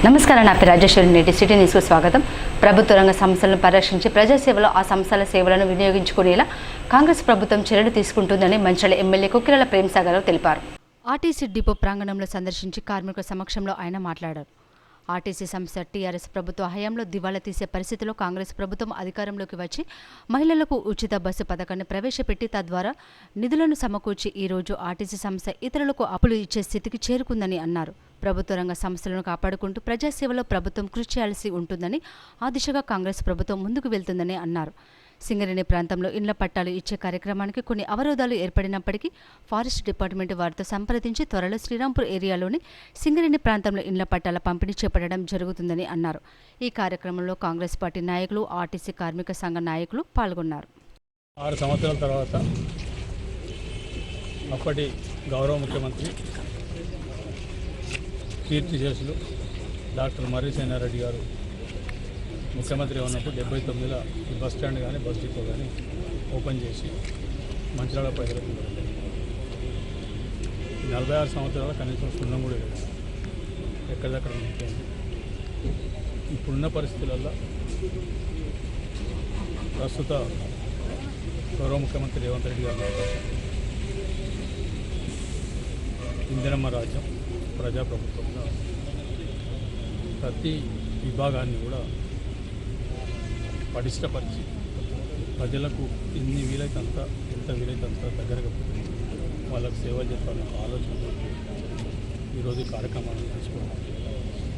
నమస్కారం, నా పేరు రాజేశ్వరి. నేటి సిటీ న్యూస్కు స్వాగతం. ప్రభుత్వ రంగ సంస్థలను పరిరక్షించి ప్రజాసేవలో ఆ సంస్థల సేవలను వినియోగించుకునేలా కాంగ్రెస్ ప్రభుత్వం చర్యలు తీసుకుంటుందని మంచిర్యాల ఎమ్మెల్యే కొక్కిరాల ప్రేమ్సాగర్ తెలిపారు. ఆర్టీసీ డిపో ప్రాంగణంలో సందర్శించి కార్మికుల సమక్షంలో ఆయన మాట్లాడారు. ఆర్టీసీ సంస్థ టీఆర్ఎస్ ప్రభుత్వ హయాంలో దివాళా తీసే పరిస్థితిలో కాంగ్రెస్ ప్రభుత్వం అధికారంలోకి వచ్చి మహిళలకు ఉచిత బస్సు పథకాన్ని ప్రవేశపెట్టి తద్వారా నిధులను సమకూర్చి ఈరోజు ఆర్టీసీ సంస్థ ఇతరులకు అప్పులు ఇచ్చే స్థితికి చేరుకుందని అన్నారు. ప్రభుత్వ రంగ సంస్థలను కాపాడుకుంటూ ప్రజాసేవలో ప్రభుత్వం కృషి చేయాల్సి ఉంటుందని, ఆ దిశగా కాంగ్రెస్ ప్రభుత్వం ముందుకు వెళ్తుందని అన్నారు. సింగరేణి ప్రాంతంలో ఇండ్ల పట్టాలు ఇచ్చే కార్యక్రమానికి కొన్ని అవరోధాలు ఏర్పడినప్పటికీ ఫారెస్ట్ డిపార్ట్మెంట్ వారితో సంప్రదించి త్వరలో శ్రీరాంపూర్ ఏరియాలోని సింగరేణి ప్రాంతంలో ఇండ్ల పట్టాల పంపిణీ చేపట్టడం జరుగుతుందని అన్నారు. ఈ కార్యక్రమంలో కాంగ్రెస్ పార్టీ నాయకులు, ఆర్టీసీ కార్మిక సంఘ నాయకులు పాల్గొన్నారు. 6 సంవత్సరాల తర్వాత అప్పటి గౌరవ ముఖ్యమంత్రి కీర్తిశేషులు డాక్టర్ మర్రి సేనారెడ్డి గారు ముఖ్యమంత్రి ఉన్నప్పుడు 79లో ఈ బస్ స్టాండ్ కానీ బస్ డిపో కానీ ఓపెన్ చేసి మంచిర్యాల ప్రజలకు 46 సంవత్సరాల కనీసం సున్నం కూడా లేదు, ఎక్కడిదక్కడ నిలిపోయింది. ఇప్పుడున్న పరిస్థితులలో ప్రస్తుత గౌరవ ముఖ్యమంత్రి రేవంత్ రెడ్డి గారు ఇందిరమ్మ రాజ్యం ప్రజాప్రభుత్వంలో ప్రతి విభాగాన్ని కూడా పటిష్టపరిచి ప్రజలకు ఎన్ని వీలైతే అంత, ఎంత వీలైతే అంత దగ్గరగా పెట్టి వాళ్ళకు సేవలు చేయాలనే ఆలోచనతో ఈరోజు ఈ కార్యక్రమాలను తీసుకున్నాం.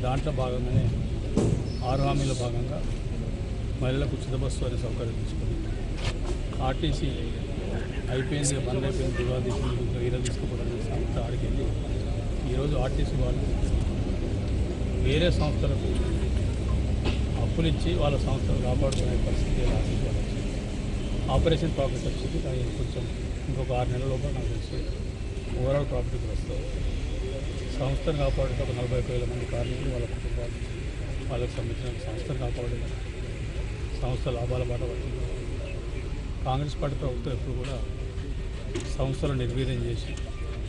దాంట్లో భాగంగానే 6 హామీల భాగంగా మహిళలకు ఉచిత బస్సు అనే సౌకర్యం తీసుకుని ఆర్టీసీ అయిపోయింది, బంద్ అయిపోయింది, దివాళీ వీర తీసుకుపోవడం సంస్థ ఆడికెళ్ళి ఈరోజు ఆర్టీసీ వాళ్ళు వేరే సంస్థలకు అప్పులు ఇచ్చి వాళ్ళ సంస్థలు కాపాడుకునే పరిస్థితి ఆశించాలి. ఆపరేషన్ ప్రాఫిట్ వచ్చింది, కానీ కొంచెం ఇంకొక 6 నెలల లోపల నాకు తెలిసి ఓవరాల్ ప్రాఫిట్కి వస్తుంది. సంస్థను కాపాడే ఒక 41,000 మంది కార్మికులు, వాళ్ళ కుటుంబాలు, వాళ్ళకు సంబంధించిన సంస్థను కాపాడే సంస్థ లాభాల బాట పడుతుంది. కాంగ్రెస్ పార్టీ ప్రభుత్వం ఎప్పుడు కూడా సంస్థలను నిర్వీర్యం చేసి,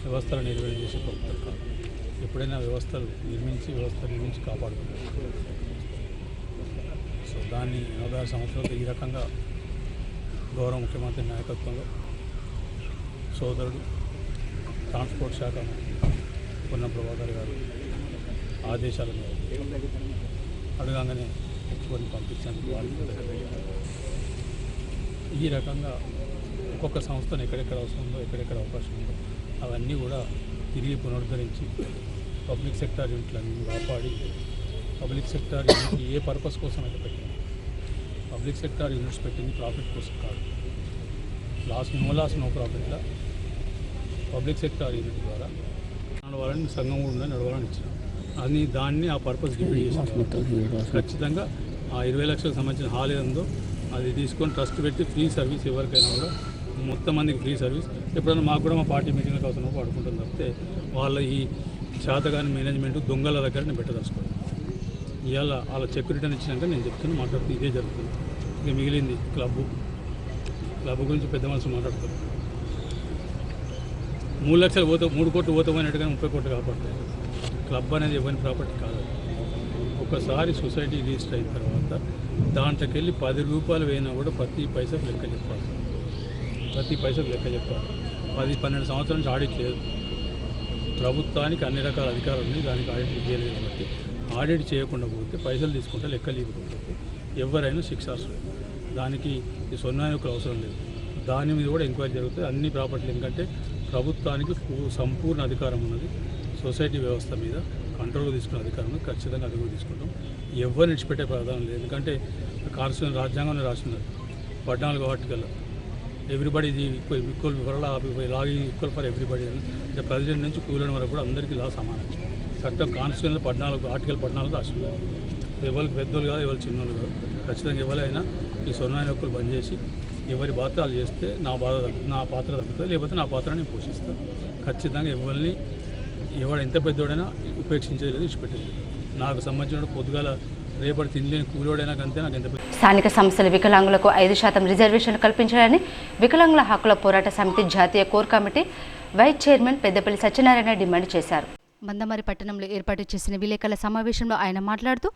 వ్యవస్థలు నిర్వీర్యం చేసి ప్రభుత్వం కాదు. ఎప్పుడైనా వ్యవస్థలు నిర్మించి కాపాడుకుంటారు. సో దాన్ని 46 సంవత్సరాలతో ఈ రకంగా గౌరవ ముఖ్యమంత్రి నాయకత్వంలో సోదరుడు ట్రాన్స్పోర్ట్ శాఖ పొన్నం ప్రభాకర్ గారు ఆదేశాల మేరకు అడగంగానే ఎక్కువని పంపించేందుకు వాళ్ళు ఈ రకంగా ఒక్కొక్క సంస్థను ఎక్కడెక్కడ అవసరం ఉందో, ఎక్కడెక్కడ అవకాశం ఉందో అవన్నీ కూడా తిరిగి పునరుద్ధరించి పబ్లిక్ సెక్టార్ యూనిట్లన్నీ కాపాడి, పబ్లిక్ సెక్టార్ యూనిట్ ఏ పర్పస్ కోసం అయితే పెట్టింది, పబ్లిక్ సెక్టార్ యూనిట్స్ పెట్టింది ప్రాఫిట్ కోసం కాదు. నో ప్రాఫిట్లో పబ్లిక్ సెక్టార్ యూనిట్ ద్వారా నడవాలని సంఘం కూడా నడవాలని ఇచ్చిన అది దాన్ని ఆ పర్పస్ డిపెండ్ చేసిన ఖచ్చితంగా ఆ 20 లక్షలకు సంబంధించిన హాల్ ఏదో అది తీసుకొని ట్రస్ట్ పెట్టి ఫ్రీ సర్వీస్ ఎవరికైనా కూడా మొత్తం మందికి ఫ్రీ సర్వీస్. ఎప్పుడైనా మాకు కూడా మా పార్టీ మీటింగ్లకు అవసరం వాడుకుంటుంది తప్పితే వాళ్ళ ఈ శాతగాని మేనేజ్మెంట్ దొంగల దగ్గర నేను పెట్టదలుచుకోవాలి. ఇవాళ వాళ్ళ చెక్ రిటర్న్ ఇచ్చినాక నేను చెప్తున్నా, మాట్లాడుతూ ఇదే జరుగుతుంది. ఇక మిగిలింది క్లబ్ గురించి పెద్ద మనసు మాట్లాడుతారు. 3 లక్షలు 3 కోట్లు పోతామన్నట్టుగా 30 కోట్లు కాపాడుతాయి. క్లబ్ అనేది ఎవరి ప్రాపర్టీ కాదు. ఒకసారి సొసైటీ రిజిస్టర్ అయిన తర్వాత దాంట్లోకి వెళ్ళి 10 రూపాయలు వేయినా కూడా ప్రతి పైసకు లెక్క చెప్పాలి. 10-12 సంవత్సరాల నుంచి ఆడిట్ లేదు. ప్రభుత్వానికి అన్ని రకాల అధికారాలు ఉన్నాయి, దానికి ఆడిట్ చేయలేదు. కాబట్టి ఆడిట్ చేయకుండా పోతే పైసలు తీసుకుంటే లెక్కలు ఇవ్వకపోతే ఎవరైనా శిక్షార్హులు. దానికి ఈ సొన్నానికి అవసరం లేదు. దాని మీద కూడా ఎంక్వైరీ జరుగుతుంది. అన్ని ప్రాపర్టీలు ఎందుకంటే ప్రభుత్వానికి సంపూర్ణ అధికారం ఉన్నది. సొసైటీ వ్యవస్థ మీద కంట్రోల్ తీసుకునే అధికారం ఖచ్చితంగా అది కూడా తీసుకుంటాం. ఎవరిని విడిచిపెట్టే ప్రాధాన్యం లేదు. ఎందుకంటే కాన్స్టిట్యూషన్ రాజ్యాంగంలో రాస్తున్నారు 14 article everybody equal equal for everybody అంటే ప్రెసిడెంట్ నుంచి కూలీల వరకు కూడా అందరికీ లా సమానం. చట్టం కాన్స్టిట్యూషన్లో 14 ఆర్టికల్ 14 రాస్తున్నారు. ఎవరికి పెద్దోళ్ళు కాదు, ఎవరు చిన్నోళ్ళు కాదు. ఖచ్చితంగా ఎవరైనా ఈ సొన్నాయి హక్కులు బంద్ చేసి ఎవరి పాత్రలు చేస్తే నా పాత్ర తగ్గుతుంది, లేకపోతే నా పాత్ర నేను పోషిస్తాను. ఖచ్చితంగా ఎవరు ఎంత పెద్దోడైనా ఉపేక్షించేది, ఇచ్చిపెట్టేది. నాకు సంబంధించిన పొద్దుగాల రేపటి తిండిని కూలోడైనా కంటే నాకు ఎంత. స్థానిక సంస్థల వికలాంగులకు 5% రిజర్వేషన్ కల్పించాలని వికలాంగుల హక్కుల పోరాట సమితి జాతీయ core committee vice chairman Peddapalli Satyanarayana demand చేశారు. మందమరి పట్టణంలో ఏర్పాటు చేసిన విలేకరుల సమావేశంలో ఆయన మాట్లాడుతూ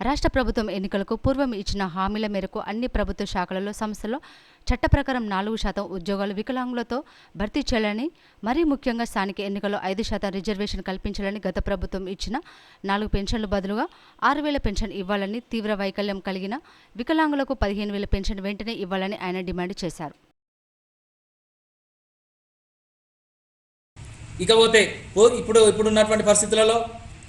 రాష్ట్ర ప్రభుత్వం ఎన్నికలకు పూర్వం ఇచ్చిన హామీల మేరకు అన్ని ప్రభుత్వ శాఖలలో సంస్థల్లో చట్ట ప్రకారం 4% ఉద్యోగాలు వికలాంగులతో భర్తీ చేయాలని, మరీ ముఖ్యంగా స్థానిక ఎన్నికల్లో 5% రిజర్వేషన్ కల్పించాలని, గత ప్రభుత్వం ఇచ్చిన 4 పెన్షన్లు బదులుగా 6,000 పెన్షన్ ఇవ్వాలని, తీవ్ర వైకల్యం కలిగిన వికలాంగులకు 15,000 పెన్షన్ వెంటనే ఇవ్వాలని ఆయన డిమాండ్ చేశారు. ఇకపోతే ఇప్పుడున్నటువంటి పరిస్థితులలో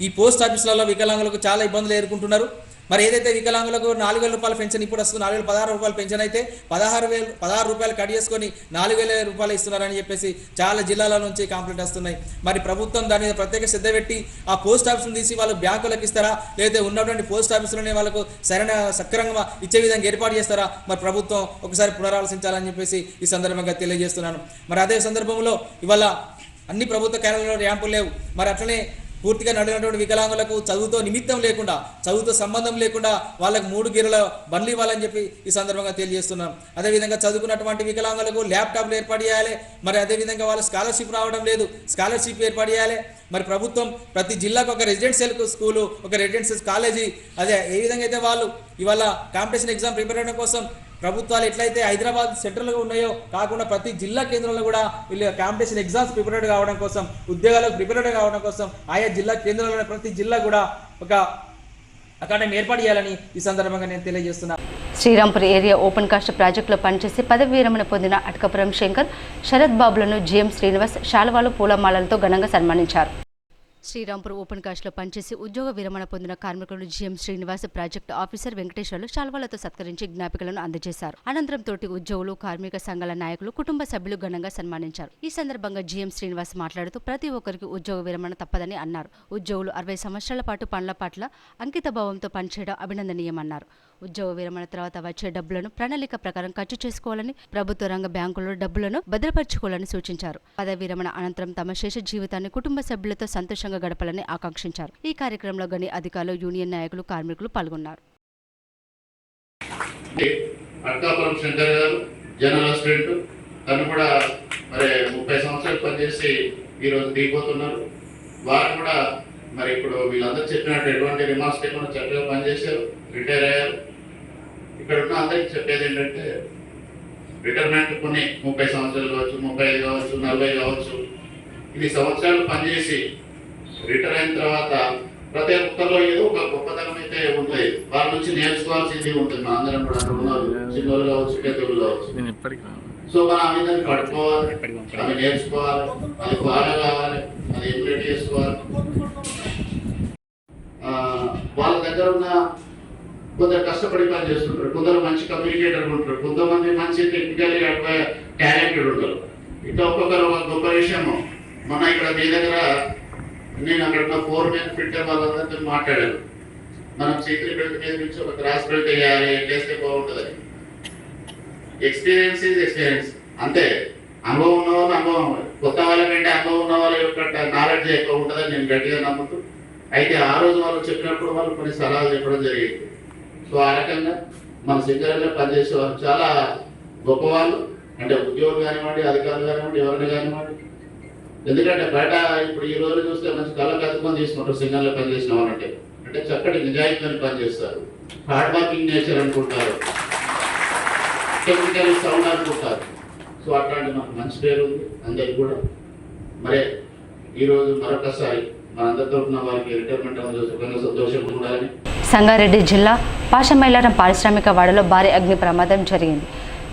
ఈ పోస్ట్ ఆఫీసులలో వికలాంగులకు చాలా ఇబ్బందులు ఎదుర్కొంటున్నారు. మరి ఏదైతే వికలాంగులకు 4,000 రూపాయల పెన్షన్ ఇప్పుడు వస్తుంది, 4,016 రూపాయల పెన్షన్ అయితే 16 రూపాయలు కట్ చేసుకొని 4,000 రూపాయలు ఇస్తున్నారని చెప్పేసి చాలా జిల్లాల నుంచి కంప్లైంట్ వస్తున్నాయి. మరి ప్రభుత్వం దాని మీద ప్రత్యేక శ్రద్ధ పెట్టి ఆ పోస్ట్ ఆఫీసులు తీసి వాళ్ళు బ్యాంకులకు ఇస్తారా, లేదా ఉన్నటువంటి పోస్ట్ ఆఫీసులోనే వాళ్ళకు సక్రమంగా ఇచ్చే విధంగా ఏర్పాటు చేస్తారా, మరి ప్రభుత్వం ఒకసారి పునరాలోచించాలని చెప్పేసి ఈ సందర్భంగా తెలియజేస్తున్నాను. మరి అదే సందర్భంలో ఇవాళ అన్ని ప్రభుత్వ కార్యాలయాల్లో ర్యాంపులు లేవు. మరి అట్లనే పూర్తిగా నడినటువంటి వికలాంగులకు చదువుతో నిమిత్తం లేకుండా, చదువుతో సంబంధం లేకుండా వాళ్ళకు 3 గిరల బండ్లు ఇవ్వాలని చెప్పి ఈ సందర్భంగా తెలియజేస్తున్నాం. అదేవిధంగా చదువుకున్నటువంటి వికలాంగులకు ల్యాప్టాప్లు ఏర్పాటు చేయాలి. మరి అదేవిధంగా వాళ్ళ స్కాలర్షిప్ రావడం లేదు, స్కాలర్షిప్ ఏర్పాటు చేయాలి. మరి ప్రభుత్వం ప్రతి జిల్లాకు ఒక రెసిడెన్షియల్ స్కూలు, ఒక రెసిడెన్షియల్ కాలేజీ, అదే ఏ విధంగా అయితే వాళ్ళు ఇవాళ కాంపిటీషన్ ఎగ్జామ్ ప్రిపేర్ అవ్వడం కోసం ప్రభుత్వాలు ఎట్లయితే హైదరాబాద్ సెంట్రల్గా ఉన్నాయో కాకుండా ప్రతి జిల్లా కేంద్రంలో కూడా వీళ్ళు కాంపిటీషన్ ఎగ్జామ్స్ ప్రిపేర్డ్ కావడం కోసం, ఉద్యోగాలకు ప్రిపేర్డ్ కావడం కోసం ఆయా జిల్లా కేంద్రంలో ప్రతి జిల్లా కూడా ఒక అకాడమీ ఏర్పాటు చేయాలని ఈ సందర్భంగా నేను తెలియజేస్తున్నాను. శ్రీరాంపూర్ ఏరియా ఓపెన్ కాస్ట్ ప్రాజెక్టులో పనిచేసి పదవి విరమణ పొందిన అటకపురం శంకర్, శరత్ బాబులను జీఎం శ్రీనివాస్ శాలువాలు పూలమాలలతో ఘనంగా సన్మానించారు. శ్రీరాంపూర్ ఓపెన్ కాస్ట్లో పనిచేసి ఉద్యోగ విరమణ పొందిన కార్మికులను GM Srinivas, project officer Venkateswarlu శాల్వాలతో సత్కరించి జ్ఞాపికలను అందజేశారు. అనంతరం తోటి ఉద్యోగులు, కార్మిక సంఘాల నాయకులు, కుటుంబ సభ్యులు ఘనంగా సన్మానించారు. ఈ సందర్భంగా జీఎం శ్రీనివాస్ మాట్లాడుతూ ప్రతి ఒక్కరికి ఉద్యోగ విరమణ తప్పదని అన్నారు. ఉద్యోగులు 60 సంవత్సరాల పాటు పనుల పట్ల అంకిత భావంతో పనిచేయడం అభినందనీయమన్నారు. ఉద్యోగ విరమణ తర్వాత వచ్చే డబ్బులను ప్రణాళిక ప్రకారం ఖర్చు చేసుకోవాలని, ప్రభుత్వ రంగ బ్యాంకుల్లో డబ్బులను భద్రపరచుకోవాలని సూచించారు. పదవి విరమణ అనంతరం తమ శేష జీవితాన్ని కుటుంబ సభ్యులతో సంతోషంగా గడపాలని ఆకాంక్షించారు. ఈ కార్యక్రమంలో గని అధికారులు, యూనియన్ నాయకులు, కార్మికులు పాల్గొన్నారు. అటకాపురం శంకర్ గారు జనరల్ అసిస్టెంట్, తను కూడా మరి 30 సంవత్సరాలు పనిచేసి ఈరోజు దిగిపోతున్నారు. వారు కూడా మరి ఇప్పుడు వీళ్ళందరూ చెప్పినట్టు ఎటువంటి రిమార్క్స్ లేకుండా చక్కగా పనిచేశారు, రిటైర్ అయ్యారు. ఇక్కడ ఉన్న అందరికీ చెప్పేది ఏంటంటే రిటైర్మెంట్ కొన్ని 30 సంవత్సరాలు కావచ్చు, 35 కావచ్చు, 40 కావచ్చు, ఇది సంవత్సరాలు పనిచేసి రిటైర్ అయిన తర్వాత ప్రతి ఒక్కరిలో ఏదో ఒక గొప్పతనం అయితే ఉంటుంది. వాళ్ళ నుంచి నేర్చుకోవాల్సింది ఉంటుంది. మన అందరం కూడా అక్కడ ఉన్నారు, చిన్నోళ్ళు కావచ్చు, పెద్దోళ్ళు కావచ్చు. సో మనం ఆ విధంగా పడుకోవాలి, అవి నేర్చుకోవాలి, అది ఫాలో కావాలి, అది ఇంప్లిమెంట్ చేసుకోవాలి. వాళ్ళ దగ్గర ఉన్న కొందరు కష్టపడి పని చేస్తుంటారు, కొందరు మంచి కమ్యూనికేటర్ ఉంటారు, కొంతమంది మంచి టెక్నికల్ టాలెంటెడ్ ఉంటారు. ఇట్లా ఒక్కొక్కరు ఒక గొప్ప విషయము. మన ఇక్కడ మీ దగ్గర నేను అక్కడ ఉన్న 4 మెన్ ఫిల్టర్ వాళ్ళందరితో మాట్లాడాను. మనం చేతుల బెల్ట్ మీద నుంచి ఒక క్రాస్ బెల్ట్ వేయాలి, చేస్తే బాగుంటుంది. ఎక్స్పీరియన్స్ ఈజ్ ఎక్స్పీరియన్స్, అంతే. అనుభవం ఉన్న వాళ్ళు అనుభవం, కొత్త వాళ్ళకంటే అనుభవం ఉన్న వాళ్ళ యొక్క నాలెడ్జ్ ఎక్కువ ఉంటుందని నేను గట్టిగా నమ్ముతూ, అయితే ఆ రోజు వాళ్ళు చెప్పినప్పుడు వాళ్ళు కొన్ని సలహాలు చెప్పడం జరిగింది. సో ఆ రకంగా మన సింగర్లో పనిచేసే వాళ్ళు చాలా గొప్పవాళ్ళు, అంటే ఉద్యోగులు కానివ్వండి, అధికారులు కానివ్వండి, ఎవరైనా కానివ్వండి. ఎందుకంటే బయట ఇప్పుడు ఈ రోజు చూస్తే మంచి కళ్ళ కత్తుకొని తీసుకుంటారు సింగర్లో పనిచేసిన వాళ్ళంటే. అంటే చక్కటి నిజాయితీని పనిచేస్తారు, హార్డ్ వర్కింగ్ నేచర్ అనుకుంటారు, టెక్నికల్ సౌండ్ అనుకుంటారు. సో అట్లాంటి మనకు మంచి పేరు ఉంది అందరికి కూడా. మరి ఈరోజు మరొకసారి మనందరితో ఉన్న వారికి రిటైర్మెంట్ సుఖంగా సంతోషంగా ఉండాలని. సంగారెడ్డి జిల్లా పాషమైలారం పారిశ్రామిక వాడలో భారీ అగ్ని ప్రమాదం జరిగింది.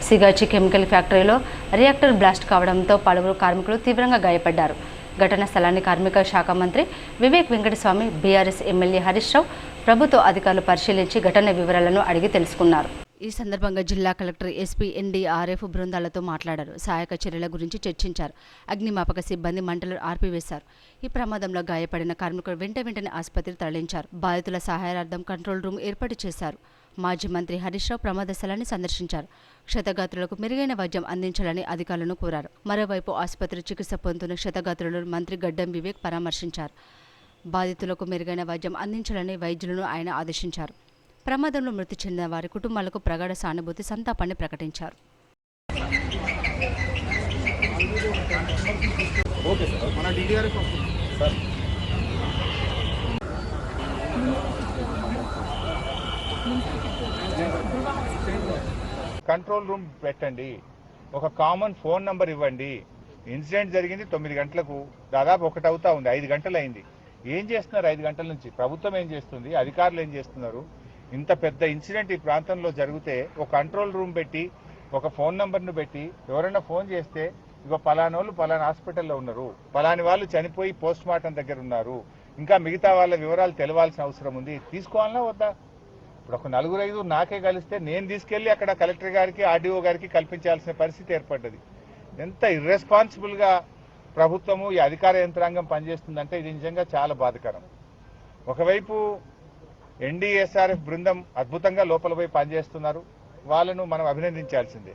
సిగాచి కెమికల్ ఫ్యాక్టరీలో రియాక్టర్ బ్లాస్ట్ కావడంతో పలువురు కార్మికులు తీవ్రంగా గాయపడ్డారు. ఘటనా స్థలాన్ని కార్మిక శాఖ మంత్రి వివేక్ వెంకటస్వామి, బీఆర్ఎస్ ఎమ్మెల్యే హరీష్ రావు, ప్రభుత్వ అధికారులు పరిశీలించి ఘటన వివరాలను అడిగి తెలుసుకున్నారు. ఈ సందర్భంగా జిల్లా కలెక్టర్, ఎస్పీ, ఎన్డీఆర్ఎఫ్ బృందాలతో మాట్లాడారు. సహాయక చర్యల గురించి చర్చించారు. అగ్నిమాపక సిబ్బంది మంటలు ఆర్పివేశారు. ఈ ప్రమాదంలో గాయపడిన కార్మికులు వెంటనే ఆసుపత్రికి తరలించారు. బాధితుల సహాయార్థం కంట్రోల్ రూమ్ ఏర్పాటు చేశారు. మాజీ మంత్రి హరీష్ రావు ప్రమాద స్థలాన్ని సందర్శించారు. క్షతగాత్రులకు మెరుగైన వైద్యం అందించాలని అధికారులను కోరారు. మరోవైపు ఆసుపత్రి చికిత్స పొందుతున్న క్షతగాత్రులను మంత్రి గడ్డం వివేక్ పరామర్శించారు. బాధితులకు మెరుగైన వైద్యం అందించాలని వైద్యులను ఆయన ఆదేశించారు. ప్రమాదంలో మృతి చెందిన వారి కుటుంబాలకు ప్రగాఢ సానుభూతి, సంతాపాన్ని ప్రకటించారు. కంట్రోల్ రూమ్ పెట్టండి, ఒక కామన్ ఫోన్ నంబర్ ఇవ్వండి. ఇన్సిడెంట్ జరిగింది 9 గంటలకు, దాదాపు 1 అవుతా ఉంది, 5 గంటలు అయింది. ఏం చేస్తున్నారు 5 గంటల నుంచి? ప్రభుత్వం ఏం చేస్తుంది? అధికారులు ఏం చేస్తున్నారు? ఇంత పెద్ద ఇన్సిడెంట్ ఈ ప్రాంతంలో జరిగితే ఒక కంట్రోల్ రూమ్ పెట్టి, ఒక ఫోన్ నంబర్ను పెట్టి, ఎవరైనా ఫోన్ చేస్తే ఇగో పలానోళ్ళు పలానా హాస్పిటల్లో ఉన్నారు, పలాని వాళ్ళు చనిపోయి పోస్ట్ మార్టం దగ్గర ఉన్నారు, ఇంకా మిగతా వాళ్ళ వివరాలు తెలవాల్సిన అవసరం ఉంది, తీసుకోవాలన్నా వద్దా? ఇప్పుడు ఒక 4-5 నాకే కలిస్తే నేను తీసుకెళ్లి అక్కడ కలెక్టర్ గారికి, ఆర్డీఓ గారికి కల్పించాల్సిన పరిస్థితి ఏర్పడ్డది. ఎంత ఇర్రెస్పాన్సిబుల్గా ప్రభుత్వము, ఈ అధికార యంత్రాంగం పనిచేస్తుందంటే ఇది నిజంగా చాలా బాధాకరం. ఒకవైపు ఎన్డీఎస్ఆర్ఎఫ్ బృందం అద్భుతంగా లోపల పోయి పనిచేస్తున్నారు, వాళ్ళను మనం అభినందించాల్సిందే.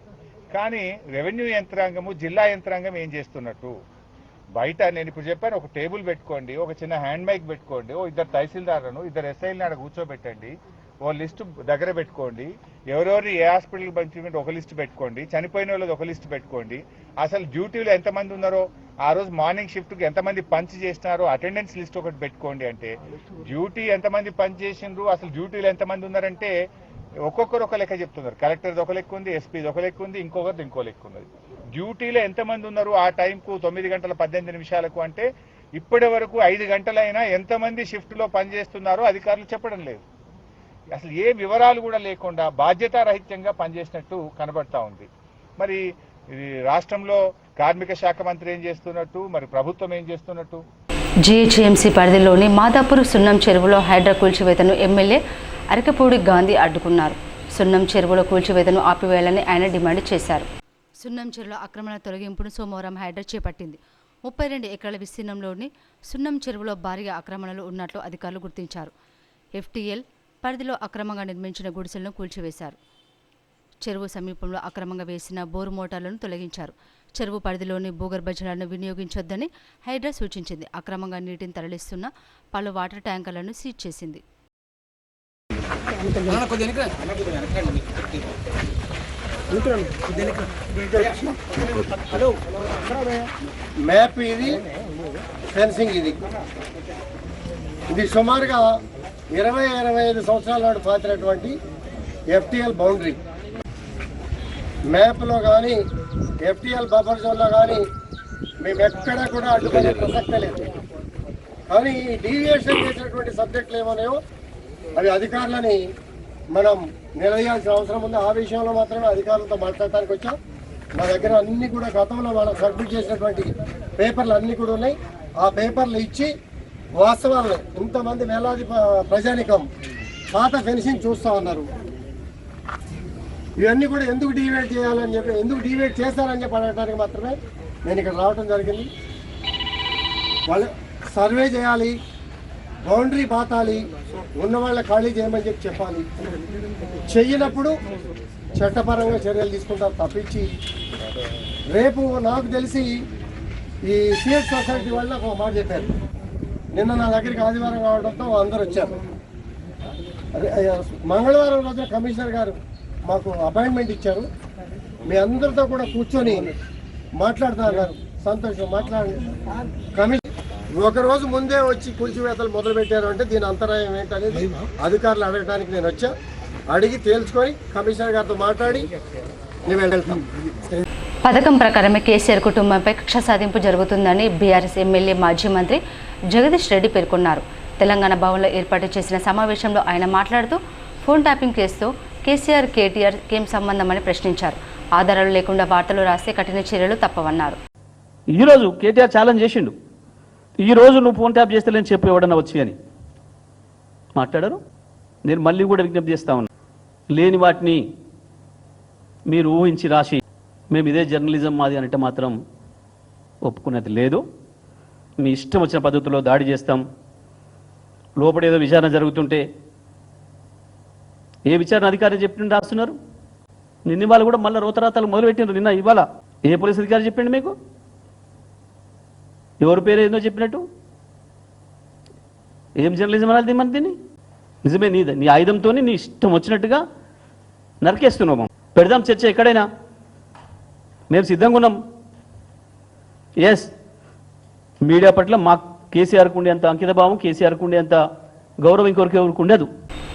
కానీ రెవెన్యూ యంత్రాంగము, జిల్లా యంత్రాంగం ఏం చేస్తున్నట్టు? బయట నేను ఇప్పుడు చెప్పాను, ఒక టేబుల్ పెట్టుకోండి, ఒక చిన్న హ్యాండ్ మైక్ పెట్టుకోండి, ఓ 2 తహసీల్దార్లను 2 ఎస్ఐలను ఆడ కూర్చోబెట్టండి, ఓ లిస్టు దగ్గర పెట్టుకోండి, ఎవరెవరు ఏ హాస్పిటల్కి పంపించమంటే ఒక లిస్టు పెట్టుకోండి, చనిపోయిన వాళ్ళది ఒక లిస్టు పెట్టుకోండి, అసలు డ్యూటీలో ఎంతమంది ఉన్నారో, ఆ రోజు మార్నింగ్ షిఫ్ట్కి ఎంతమంది పంచ్ చేసినారో అటెండెన్స్ లిస్ట్ ఒకటి పెట్టుకోండి. అంటే డ్యూటీ ఎంతమంది పంచ్ చేసిండ్రు, అసలు డ్యూటీలో ఎంతమంది ఉన్నారంటే ఒక్కొక్కరు ఒక లెక్క చెప్తున్నారు. కలెక్టర్ది ఒక లెక్క ఉంది, ఎస్పీది ఒక లెక్క ఉంది, ఇంకొకరిది ఇంకో లెక్క ఉన్నది. డ్యూటీలో ఎంతమంది ఉన్నారు ఆ టైంకు 9:18 అంటే ఇప్పటి వరకు 5 గంటలైనా ఎంతమంది షిఫ్ట్లో పనిచేస్తున్నారో అధికారులు చెప్పడం లేదు. అసలు ఏ వివరాలు కూడా లేకుండా బాధ్యతారహిత్యంగా పనిచేసినట్టు కనబడతా ఉంది. మరి రాష్ట్రంలో కార్మిక శాఖ మంత్రి ఏం చేస్తున్నట్టు, మరి ప్రభుత్వం ఏం చేస్తున్నట్టు? జీహెచ్ఎంసీ పరిధిలోని మాదాపూర్ సున్నం చెరువులో హైడ్రా కూల్చివేతను ఎమ్మెల్యే అరకపూడి గాంధీ అడ్డుకున్నారు. సున్నం చెరువులో కూల్చివేతను ఆపివేయాలని ఆయన డిమాండ్ చేశారు. సున్నం చెరువులో అక్రమణ తొలగింపును సోమవారం హైడ్రా చేపట్టింది. 32 ఎకరాల విస్తీర్ణంలోని సున్నం చెరువులో భారీగా ఆక్రమణలు ఉన్నట్లు అధికారులు గుర్తించారు. ఎఫ్టీఎల్ పరిధిలో అక్రమంగా నిర్మించిన గుడిసెలను కూల్చివేశారు. చెరువు సమీపంలో అక్రమంగా వేసిన బోరు మోటార్లను తొలగించారు. చెరువు పరిధిలోని భూగర్భ జలాలను వినియోగించొద్దని హైడ్రా సూచించింది. అక్రమంగా నీటిని తరలిస్తున్న పలు వాటర్ ట్యాంకర్లను సీజ్ చేసింది. మ్యాప్ ఇది, ఫెన్సింగ్ ఇది సుమారుగా 20-25 సంవత్సరాల నాడు పాతినటువంటి ఎఫ్టీఎల్ బౌండరీ. మ్యాప్లో కానీ ఎఫ్టీఎల్ బఫర్ జోన్లో కానీ మేము ఎక్కడా కూడా అడ్డుకునే ప్రసక్తే లేదు. కానీ డీవియేషన్ చేసినటువంటి సబ్జెక్టులు ఏమన్నాయో అవి అధికారులని మనం నిలదీయాల్సిన అవసరం ఉంది. ఆ విషయంలో మాత్రమే అధికారులతో మాట్లాడటానికి వచ్చాం. మా దగ్గర అన్ని కూడా గతంలో వాళ్ళకి సబ్మిట్ చేసినటువంటి పేపర్లు అన్నీ కూడా ఉన్నాయి. ఆ పేపర్లు ఇచ్చి వాస్తవాలను ఇంతమంది వేలాది ప్రజానికం పాత ఫెన్సింగ్ చూస్తూ ఉన్నారు. ఇవన్నీ కూడా ఎందుకు డీవేట్ చేయాలని చెప్పి, ఎందుకు డీవేట్ చేస్తారని చెప్పి అడగడానికి మాత్రమే నేను ఇక్కడ రావడం జరిగింది. వాళ్ళు సర్వే చేయాలి, బౌండరీ పాతాలి, ఉన్న వాళ్ళ ఖాళీ చేయమని చెప్పి చెప్పాలి. చెయ్యినప్పుడు చట్టపరంగా చర్యలు తీసుకుంటారు తప్పించి. రేపు నాకు తెలిసి ఈ సిఎస్ సొసైటీ వాళ్ళు ఒక మాట చెప్పారు. నిన్న నా దగ్గరికి ఆదివారం కావడంతో అందరూ వచ్చారు. మంగళవారం రోజున కమిషనర్ గారు మాకు అపాయింట్మెంట్ ఇచ్చారు. మీ అందరితో కూడా కూర్చొని మాట్లాడుతున్నారు. సంతోషం, మాట్లాడండి. కమిషన్ ఒకరోజు ముందే వచ్చి కూల్చివేతలు మొదలుపెట్టారు అంటే దీని అంతరాయం ఏంటనేది అధికారులు అడగడానికి నేను వచ్చా. అడిగి తేల్చుకొని కమిషనర్ గారితో మాట్లాడి నేను వెళ్తాం. పథకం ప్రకారమే కేసీఆర్ కుటుంబంపై కక్ష సాధింపు జరుగుతుందని బీఆర్ఎస్ ఎమ్మెల్యే మాజీ మంత్రి జగదీష్ రెడ్డి పేర్కొన్నారు. తెలంగాణ భవన్లో ఏర్పాటు చేసిన సమావేశంలో ఆయన మాట్లాడుతూ ఫోన్ ట్యాపింగ్ కేసుతో కేసీఆర్ కేటీఆర్ ఏం సంబంధమని ప్రశ్నించారు. ఆధారాలు లేకుండా వార్తలు రాస్తే కఠిన చర్యలు తప్పవన్నారు. ఈరోజు కేటీఆర్ ఛాలెంజ్ చేసిండు, ఈరోజు నువ్వు ఫోన్ ట్యాప్ చేస్తలేని చెప్పి ఎవడన్నా వచ్చి అని మాట్లాడారు. నేను మళ్ళీ కూడా విజ్ఞప్తి చేస్తా ఉన్నా, లేని వాటిని మీరు ఊహించి రాసి మేము ఇదే జర్నలిజం మాది అంటే మాత్రం ఒప్పుకునేది లేదు. మీ ఇష్టం వచ్చిన పద్ధతిలో దాడి చేస్తాం. లోపల ఏదో విచారణ జరుగుతుంటే ఏ విచారణ అధికారి చెప్పిన రాస్తున్నారు. నిన్న ఇవాళ కూడా మళ్ళీ రోతరాతలు మొదలుపెట్టినారు. నిన్న ఇవాళ ఏ పోలీస్ అధికారి చెప్పిండు మీకు? ఎవరి పేరు ఏదో చెప్పినట్టు? ఏం జర్నలిజం అనాలి మన దీన్ని? నిజమే, నీ ఆయుధంతో నీ ఇష్టం వచ్చినట్టుగా నరికేస్తున్నాము. పెడదాం చర్చ ఎక్కడైనా, మేము సిద్ధంగా ఉన్నాం. ఎస్, మీడియా పట్ల మా కేసీఆర్కు ఉండేంత అంకిత భావం, కేసీఆర్కు ఉండేంత గౌరవం ఇంకొకరికి ఉండదు.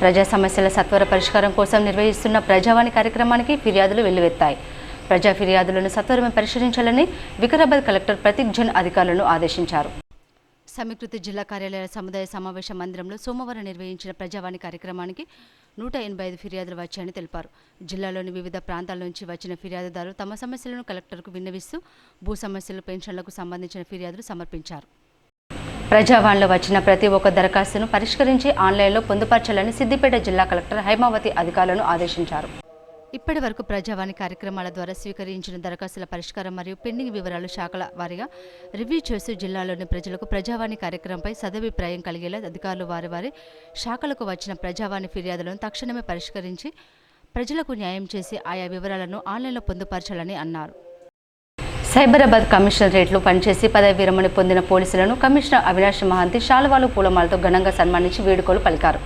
ప్రజా సమస్యల సత్వర పరిష్కారం కోసం నిర్వహిస్తున్న ప్రజావాణి కార్యక్రమానికి ఫిర్యాదులు వెల్లువెత్తాయి. ప్రజా ఫిర్యాదులను సత్వరమే పరిష్కరించాలని వికారాబాద్ కలెక్టర్ ప్రతీక్ జైన్ అధికారులను ఆదేశించారు. సమీకృత జిల్లా కార్యాలయ సముదాయ సమావేశ మందిరంలో సోమవారం నిర్వహించిన ప్రజావాణి కార్యక్రమానికి 185 ఫిర్యాదులు వచ్చాయని తెలిపారు. జిల్లాలోని వివిధ ప్రాంతాల నుంచి వచ్చిన ఫిర్యాదుదారులు తమ సమస్యలను కలెక్టర్కు విన్నవిస్తూ భూ సమస్యలు, పెన్షన్లకు సంబంధించిన ఫిర్యాదులు సమర్పించారు. ప్రజావాణిలో వచ్చిన ప్రతి ఒక్క దరఖాస్తును పరిష్కరించి ఆన్లైన్లో పొందుపరచాలని సిద్దిపేట జిల్లా కలెక్టర్ హైమావతి అధికారులను ఆదేశించారు. ఇప్పటి వరకు ప్రజావాణి కార్యక్రమాల ద్వారా స్వీకరించిన దరఖాస్తుల పరిష్కారం మరియు పెండింగ్ వివరాలు శాఖల వారీగా రివ్యూ చేస్తూ జిల్లాలోని ప్రజలకు ప్రజావాణి కార్యక్రమంపై సదభిప్రాయం కలిగేలా అధికారులు వారి శాఖలకు వచ్చిన ప్రజావాణి ఫిర్యాదులను తక్షణమే పరిష్కరించి ప్రజలకు న్యాయం చేసి ఆయా వివరాలను ఆన్లైన్లో పొందుపరచాలని అన్నారు. సైబరాబాద్ కమిషనరేట్లో పనిచేసి పదవి విరమణ పొందిన పోలీసులను కమిషనర్ అవినాష్ మహాంతి శాలువాలు, పూలమాలతో ఘనంగా సన్మానించి వేడుకలు పలికారు.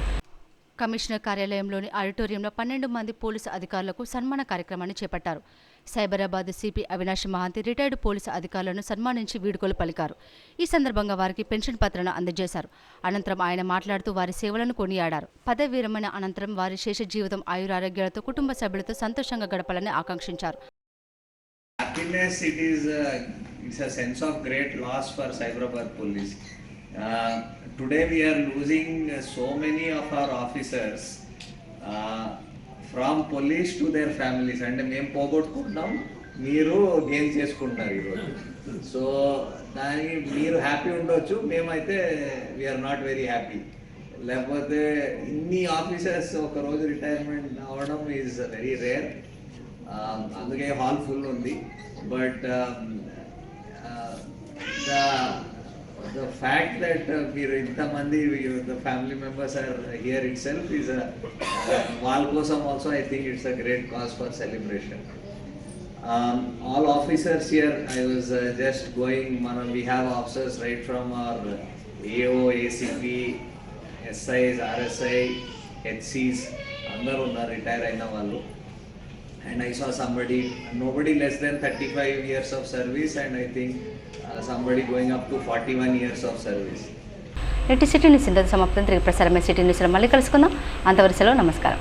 కమిషనర్ కార్యాలయంలోని ఆడిటోరియంలో 12 మంది పోలీసు అధికారులకు సన్మాన కార్యక్రమాన్ని చేపట్టారు. Cyberabad CP Avinash Mohanty retired police అధికారులను సన్మానించి వీడ్కోలు పలికారు. ఈ సందర్భంగా వారికి పెన్షన్ పత్రాలను అందజేశారు. అనంతరం ఆయన మాట్లాడుతూ వారి సేవలను కొనియాడారు. పదవి విరమణ అనంతరం వారి శేష జీవితం ఆయురారోగ్యాలతో కుటుంబ సభ్యులతో సంతోషంగా గడపాలని ఆకాంక్షించారు. Happiness, it's a sense of great loss for Cyberabad police. Today we are losing so many of our officers from police to their families, and మేము పోగొట్టుకుంటున్నాం, మీరు గెయిన్ చేసుకుంటున్నారు ఈరోజు. సో దానికి మీరు హ్యాపీ ఉండొచ్చు, మేమైతే వీఆర్ నాట్ వెరీ హ్యాపీ. లేకపోతే ఇన్ని ఆఫీసర్స్ ఒకరోజు రిటైర్మెంట్ అవ్వడం ఈజ్ వెరీ రేర్. అందుకే హాల్ ఫుల్ ఉంది. బట్ the fact that మీరు ఇంతమంది the family members are here itself is వాళ్ళ కోసం also I think it's a great cause for celebration. All officers here, I was just going, we have officers right from our AO, ACP, SIs, RSI, HCs, అందరూ ఉన్నారు retire అయిన వాళ్ళు. And I saw nobody less than 35 years of service, and I think somebody going up to 41 years of service. City news ఇంతటి సమాప్తం. తిరిగి ప్రసారమైన city న్యూస్లో మళ్ళీ కలుసుకుందాం. అంతవరకు సెలవు. నమస్కారం.